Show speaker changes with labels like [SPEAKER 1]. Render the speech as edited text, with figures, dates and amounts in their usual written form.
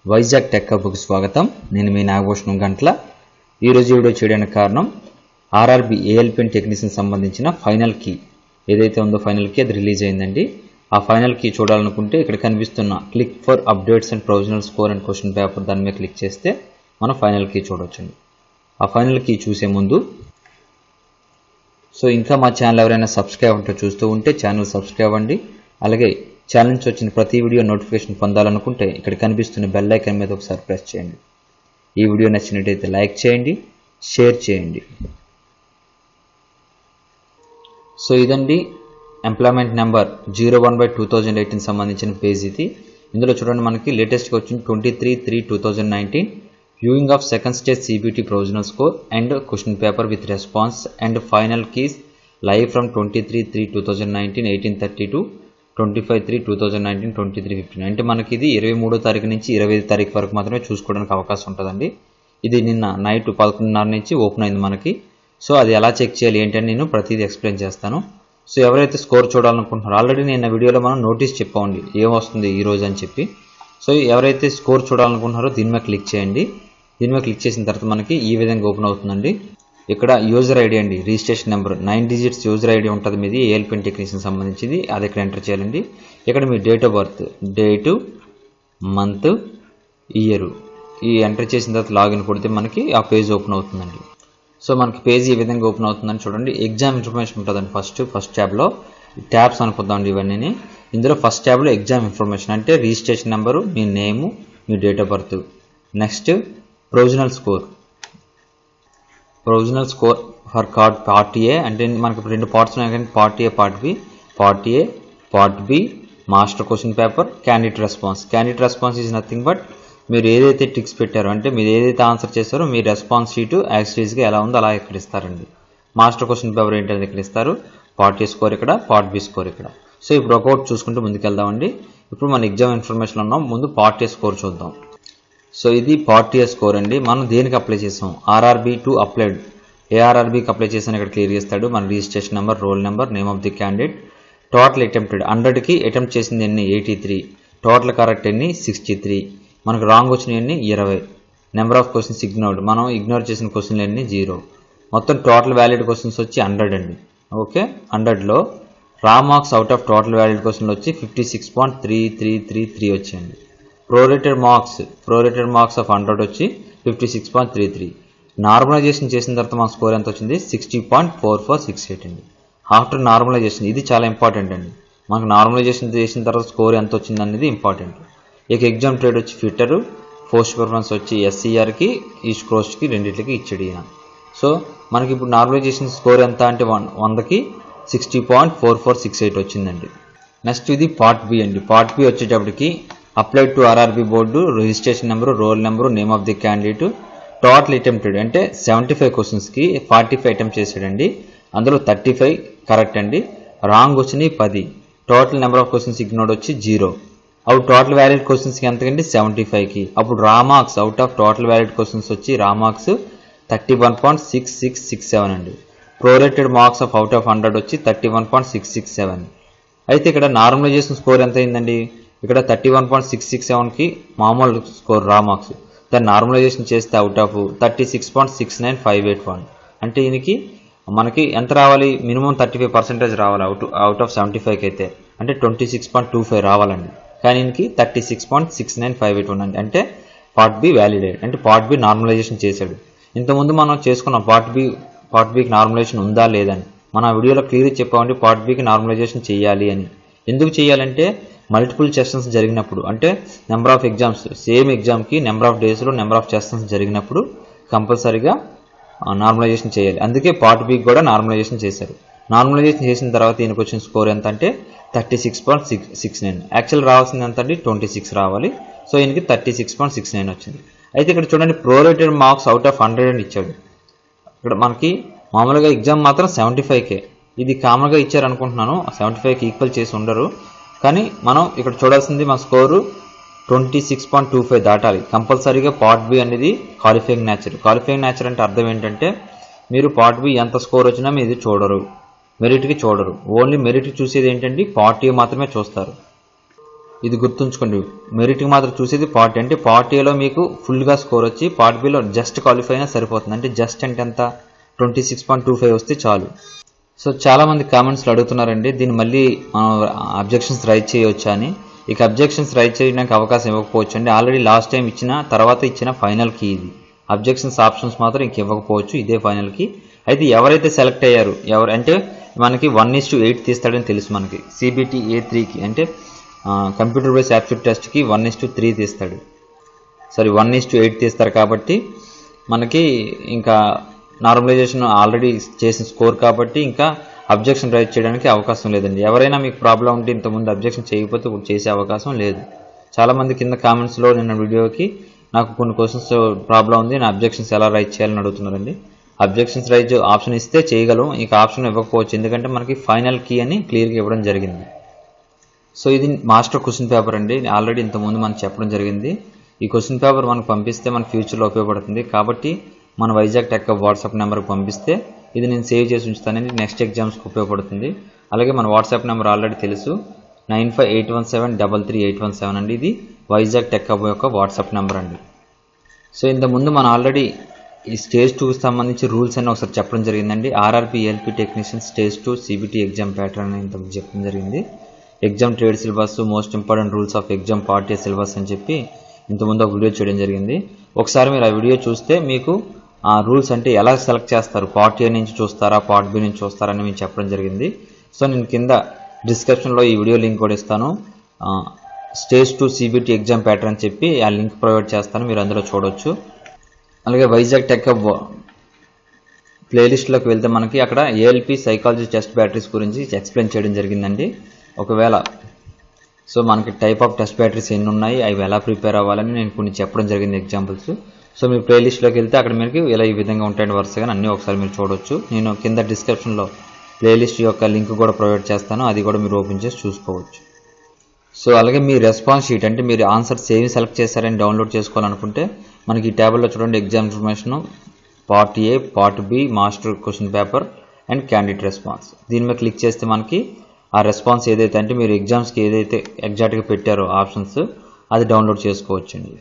[SPEAKER 1] Vizag tech హబ్‌కు స్వాగతం. నేను మీ నాగభూషణం గంట్ల. ఈరోజు వీడియో చేయడానికి కారణం ఆర్ఆర్బి ఏఎల్పిఎన్ టెక్నీషియన్ సంబంధించిన ఫైనల్ కీ ఏదైతే ఉందో ఫైనల్ కీ అది రిలీజ్ అయిందండి. ఆ ఫైనల్ కీ చూడాలనుకుంటే ఇక్కడ కనిపిస్తున్న click for updates and provisional score and question paper దాని మీద క్లిక్ చేస్తే మనం ఫైనల్ కీ చూడొచ్చండి. ఆ ఫైనల్ కీ చూసే ముందు ఇంకా మా ఛానల్ ఎవరైనా సబ్స్క్రైబ్ ఉంటే చూస్తూ ఉంటే ఛానల్ సబ్స్క్రైబ్ అవ్వండి. అలాగే ఛానల్ నుంచి వచ్చిన ప్రతి వీడియో నోటిఫికేషన్ పొందాలనుకుంటే ఇక్కడ కనిపిస్తున్న బెల్ ఐకాన్ మీద ఒకసారి ప్రెస్ చేయండి. ఈ వీడియో నచ్చినట్లయితే లైక్ చేయండి, షేర్ చేయండి. ఇదండి ఎంప్లాయ్మెంట్ నెంబర్ 01/2018 సంబంధించిన పేజ్ ఇది. ఇందులో చూడండి మనకి లేటెస్ట్గా వచ్చింది 23/3/2019 viewing of second stage CBT provisional score and question paper with response and final keys live from 23/3/2019 18:32 25/3/2019 23:15 అంటే మనకి ఇది 23వ తారీఖు నుంచి 25వ తారీఖు వరకు మాత్రమే చూసుకోవడానికి అవకాశం ఉంటుందండి. ఇది నిన్న నైట్ 11:30 నుంచి ఓపెన్ అయింది మనకి. అది ఎలా చెక్ చేయాలి ఏంటని నేను ప్రతిదీ ఎక్స్ప్లెయిన్ చేస్తాను. ఎవరైతే స్కోర్ చూడాలనుకుంటున్నారో ఆల్రెడీ నేను వీడియోలో మనం నోటీస్ చెప్పండి ఏం వస్తుంది ఈ రోజు అని చెప్పి. ఎవరైతే స్కోర్ చూడాలనుకుంటున్నారో దీని మీద క్లిక్ చేయండి. దీని మీద క్లిక్ చేసిన తర్వాత మనకి ఈ విధంగా ఓపెన్ అవుతుందండి. ఇక్కడ యూజర్ ఐడి అండి, registration number 9 digits user ID ఉంటుంది మీది ఏఎల్పిఎన్ టెక్నీషియన్ సంబంధించింది. అది ఇక్కడ ఎంటర్ చేయాలండి. ఇక్కడ మీ date of birth, date, month, year ఈ ఎంటర్ చేసిన తర్వాత లాగిన్ కొడితే మనకి ఆ పేజ్ ఓపెన్ అవుతుందండి. మనకి పేజ్ ఈ విధంగా ఓపెన్ అవుతుందని చూడండి. ఎగ్జామ్ ఇన్ఫర్మేషన్ ఉంటుందండి. ఫస్ట్ ట్యాబ్లో ట్యాబ్స్ అనుకుందామండి ఇవన్నీ. ఇందులో ఫస్ట్ ట్యాబ్లో ఎగ్జామ్ ఇన్ఫర్మేషన్ అంటే రిజిస్ట్రేషన్ నెంబరు, మీ నేము, మీ date of birth. Next provisional score for part A అంటే మనకి రెండు పార్ట్స్ ఉన్నాయి కానీ part A, part A, part B, master question paper, candidate response is nothing but మీరు ఏదైతే టిక్స్ పెట్టారో అంటే మీరు ఏదైతే ఆన్సర్ చేస్తారో మీ రెస్పాన్స్ షీటు యాక్చువల్గా ఎలా ఉందో అలా ఇక్కడ ఇస్తారండి. మాస్టర్ క్వశ్చన్ పేపర్ ఏంటనేది ఇక్కడ ఇస్తారు. పార్ట్ ఏ స్కోర్ ఇక్కడ, పార్ట్ బి స్కోర్ ఇక్కడ. ఇప్పుడు ఒకటి చూసుకుంటూ ముందుకెళ్దామండి. ఇప్పుడు మన ఎగ్జామ్ ఇన్ఫర్మేషన్ ఉన్నాం. ముందు పార్ట్ ఏ స్కోర్ చూద్దాం. ఇది పార్ట్ ఏ స్కోర్ అండి. మనం దేనికి అప్లై చేసాం? RRB to applied. ఏ ఆర్ఆర్బికి అప్లై చేసాను ఇక్కడ క్లియర్ చేస్తాడు. మన registration number, roll number, name of the candidate, total attempted 100కి అటెంప్ట్ చేసింది ఎన్ని 83, టోటల్ కరెక్ట్ ఎన్ని 63, మనకు రాంగ్ వచ్చిన ఎన్ని 20, నెంబర్ ఆఫ్ క్వశ్చన్స్ ఇగ్నోర్డ్ మనం ఇగ్నోర్ చేసిన క్వశ్చన్లు ఎన్ని 0, మొత్తం టోటల్ వ్యాలిడ్ క్వశ్చన్స్ వచ్చి 100 అండి. ఓకే, 100లో రా marks out of total valid క్వశ్చన్లు వచ్చి 56.3333 వచ్చాయండి. ప్రోరేటెడ్ మార్క్స్ ఆఫ్ 100 వచ్చి 56.33. నార్మలైజేషన్ చేసిన తర్వాత మన స్కోర్ ఎంత వచ్చింది 60.4468 అండి. ఆఫ్టర్ నార్మలైజేషన్ ఇది చాలా ఇంపార్టెంట్ అండి. మనకు నార్మలైజేషన్ చేసిన తర్వాత స్కోర్ ఎంత వచ్చింది అనేది ఇంపార్టెంట్. ఎగ్జామ్ ట్రేడ్ వచ్చి ఫిట్టర్, పోస్ట్ పర్ఫార్మెన్స్ వచ్చి ఎస్సీఆర్కి, ఈస్ట్ కోస్ట్కి రెండింటికి ఇచ్చాడు ఈయన. మనకి ఇప్పుడు నార్మలైజేషన్ స్కోర్ ఎంత అంటే 100కి 60.4468 వచ్చిందండి. నెక్స్ట్ ఇది పార్ట్ బి అండి. పార్ట్ బి వచ్చేటప్పటికి applied to RRB board, registration number, roll number, name of the candidate, total attempted అంటే 75 క్వశ్చన్స్కి 45 అటెంప్ట్ చేశాడండి. అందులో 35 కరెక్ట్ అండి, రాంగ్ వచ్చినాయి 10, total number of questions ignored వచ్చి 0. అప్పుడు టోటల్ వ్యాలిడ్ క్వశ్చన్స్కి ఎంతకండి 75కి. అప్పుడు రా marks out of total valid questions వచ్చి రా మార్క్స్ 31.6667 అండి. ప్రోరేటెడ్ మార్క్స్ ఆఫ్ అవుట్ ఆఫ్ 100 వచ్చి 31.667. అయితే ఇక్కడ నార్మలైజేషన్ స్కోర్ ఎంత అయిందండి? ఇక్కడ 31.667కి మామూలు స్కోర్ రా మార్క్స్, దాన్ని నార్మలైజేషన్ చేస్తే అవుట్ ఆఫ్ 36.69581 అంటే దీనికి మనకి ఎంత రావాలి? మినిమం 35% రావాలి అవుట్ ఆఫ్ 75కి అయితే, అంటే 26.25 రావాలండి. కానీ దీనికి 36.69581 అంటే పార్ట్ బి వ్యాలిడేట్ అంటే పార్ట్ బి నార్మలైజేషన్ చేశాడు. ఇంతకుముందు మనం చేసుకున్న పార్ట్ బికి నార్మలైజేషన్ ఉందా లేదని మన వీడియోలో క్లియర్ చెప్పామండి. పార్ట్ బికి నార్మలైజేషన్ చేయాలి అని. ఎందుకు చేయాలంటే మల్టిపుల్ సెషన్స్ జరిగినప్పుడు అంటే నెంబర్ ఆఫ్ ఎగ్జామ్స్ సేమ్ ఎగ్జామ్కి నెంబర్ ఆఫ్ డేస్లో నెంబర్ ఆఫ్ సెషన్స్ జరిగినప్పుడు కంపల్సరీగా నార్మలైజేషన్ చేయాలి. అందుకే పార్ట్ బికి కూడా నార్మలైజేషన్ చేశారు. నార్మలైజేషన్ చేసిన తర్వాత ఈయనకు వచ్చిన స్కోర్ ఎంత అంటే 36.69. యాక్చువల్ రావాల్సింది ఎంత అంటే 26 రావాలి. ఈయనకి 36.69 వచ్చింది. అయితే ఇక్కడ చూడండి ప్రోరేటెడ్ మార్క్స్ అవుట్ ఆఫ్ 100 అని ఇచ్చాడు. ఇక్కడ మనకి మామూలుగా ఎగ్జామ్ మాత్రం 75కే, ఇది కామన్గా ఇచ్చారు అనుకుంటున్నాను. 75కి ఈక్వల్ చేసి ఉండరు. కానీ మనం ఇక్కడ చూడాల్సింది మన స్కోరు 26.25 దాటాలి కంపల్సరీగా. పార్ట్ బి అనేది క్వాలిఫైయింగ్ నేచర్ అంటే అర్థం ఏంటంటే మీరు పార్ట్ బి ఎంత స్కోర్ వచ్చినా మీరు మెరిట్కి చూడరు. ఓన్లీ మెరిట్కి చూసేది ఏంటంటే పార్ట్ ఏ మాత్రమే చూస్తారు. ఇది గుర్తుంచుకోండి. మెరిట్కి మాత్రం చూసేది పార్ట్ ఏ. అంటే పార్ట్ ఏలో మీకు ఫుల్గా స్కోర్ వచ్చి పార్ట్ బిలో జస్ట్ క్వాలిఫై అయినా సరిపోతుంది. అంటే జస్ట్ అంటే ఎంత 26.25 వస్తే చాలు. సో చాలామంది కామెంట్స్లో అడుగుతున్నారండి దీన్ని మళ్ళీ మనం అబ్జెక్షన్స్ రైజ్ చేయవచ్చా అని. ఇక అబ్జెక్షన్స్ రైజ్ చేయడానికి అవకాశం ఇవ్వకపోవచ్చు అండి. ఆల్రెడీ లాస్ట్ టైం ఇచ్చిన తర్వాత ఇచ్చిన ఫైనల్ కీ ఇది. అబ్జెక్షన్స్ ఆప్షన్స్ మాత్రం ఇంక ఇవ్వకపోవచ్చు, ఇదే ఫైనల్ కీ. అయితే ఎవరైతే సెలెక్ట్ అయ్యారు అంటే మనకి 1:8 తీస్తాడని తెలుసు మనకి. CBT A3కి అంటే కంప్యూటర్ బేస్డ్ యాప్టిట్యూడ్ టెస్ట్కి 1:3 తీస్తాడు. సారీ 1:8 తీస్తారు. కాబట్టి మనకి ఇంకా నార్మలైజేషన్ ఆల్రెడీ చేసిన స్కోర్ కాబట్టి ఇంకా అబ్జెక్షన్ రైజ్ చేయడానికి అవకాశం లేదండి. ఎవరైనా మీకు ప్రాబ్లం ఉంటే ఇంతకుముందు అబ్జెక్షన్ చేయకపోతే ఇప్పుడు చేసే అవకాశం లేదు. చాలామంది కింద కామెంట్స్లో నిన్న వీడియోకి నాకు కొన్ని క్వశ్చన్స్ ప్రాబ్లం ఉంది, నా అబ్జెక్షన్స్ ఎలా రైజ్ చేయాలని అడుగుతున్నారండి. అబ్జెక్షన్స్ రైజ్ ఆప్షన్ ఇస్తే చేయగలం, ఇక ఆప్షన్ ఇవ్వకపోవచ్చు ఎందుకంటే మనకి ఫైనల్ కీ అని క్లియర్గా ఇవ్వడం జరిగింది. సో ఇది మాస్టర్ క్వశ్చన్ పేపర్ అండి. ఆల్రెడీ ఇంతకుముందు మనం చెప్పడం జరిగింది. ఈ క్వశ్చన్ పేపర్ మనకు పంపిస్తే మన ఫ్యూచర్లో ఉపయోగపడుతుంది. కాబట్టి మన వైజాగ్ టెక్ హబ్ వాట్సాప్ నెంబర్కి పంపిస్తే ఇది నేను సేవ్ చేసి ఉంచుతానండి, నెక్స్ట్ ఎగ్జామ్స్కి ఉపయోగపడుతుంది. అలాగే మన వాట్సాప్ నెంబర్ ఆల్రెడీ తెలుసు, 9581733817 అండి. ఇది వైజాగ్ టెక్ హబ్ యొక్క వాట్సాప్ నెంబర్ అండి. సో ఇంతకుముందు మనం ఆల్రెడీ ఈ స్టేజ్ 2కి సంబంధించి రూల్స్ అన్నీ ఒకసారి చెప్పడం జరిగిందండి. RRB ELP technician stage 2 CBT exam pattern అని ఇంతకు చెప్పడం జరిగింది. Exam trade syllabus, most important rules of exam part A syllabus అని చెప్పి ఇంతకుముందు ఒక వీడియో చేయడం జరిగింది. ఒకసారి మీరు ఆ వీడియో చూస్తే మీకు ఆ రూల్స్ అంటే ఎలా సెలెక్ట్ చేస్తారు, పార్ట్ ఏ నుంచి చూస్తారా పార్ట్ బి నుంచి చూస్తారా అని మేము చెప్పడం జరిగింది. సో నేను కింద డిస్క్రిప్షన్లో ఈ వీడియో లింక్ కూడా ఇస్తాను. స్టేజ్ 2 CBT ఎగ్జామ్ ప్యాటర్న్ అని చెప్పి ఆ లింక్ ప్రొవైడ్ చేస్తాను, మీరు అందులో చూడవచ్చు. అలాగే వైజాగ్ టెక్ హబ్ ప్లేలిస్ట్లోకి వెళ్తే మనకి అక్కడ ALP సైకాలజీ టెస్ట్ బ్యాటరీస్ గురించి ఎక్స్ప్లెయిన్ చేయడం జరిగిందండి. ఒకవేళ సో మనకి టైప్ ఆఫ్ టెస్ట్ బ్యాటరీస్ ఎన్ని ఉన్నాయి, అవి ఎలా ప్రిపేర్ అవ్వాలని నేను కొన్ని చెప్పడం జరిగింది ఎగ్జాంపుల్స్. సో మీ ప్లేలిస్ట్లోకి వెళ్తే అక్కడ మీకు ఇలా ఈ విధంగా ఉంటాయండి వరుసగా, అన్నీ ఒకసారి మీరు చూడవచ్చు. నేను కింద డిస్క్రిప్షన్లో ప్లేలిస్ట్ యొక్క లింక్ కూడా ప్రొవైడ్ చేస్తాను, అది కూడా మీరు ఓపెన్ చేసి చూసుకోవచ్చు. సో అలాగే మీ రెస్పాన్స్ షీట్ అంటే మీరు ఆన్సర్స్ ఏమి సెలెక్ట్ చేశారని డౌన్లోడ్ చేసుకోవాలనుకుంటే మనకి ఈ ట్యాబ్లో చూడండి, exam information, part A, part B, master question paper and candidate response. దీని మీద క్లిక్ చేస్తే మనకి ఆ రెస్పాన్స్ ఏదైతే అంటే మీరు ఎగ్జామ్స్కి ఏదైతే ఎగ్జాక్ట్గా పెట్టారో ఆప్షన్స్ అది డౌన్లోడ్ చేసుకోవచ్చండి.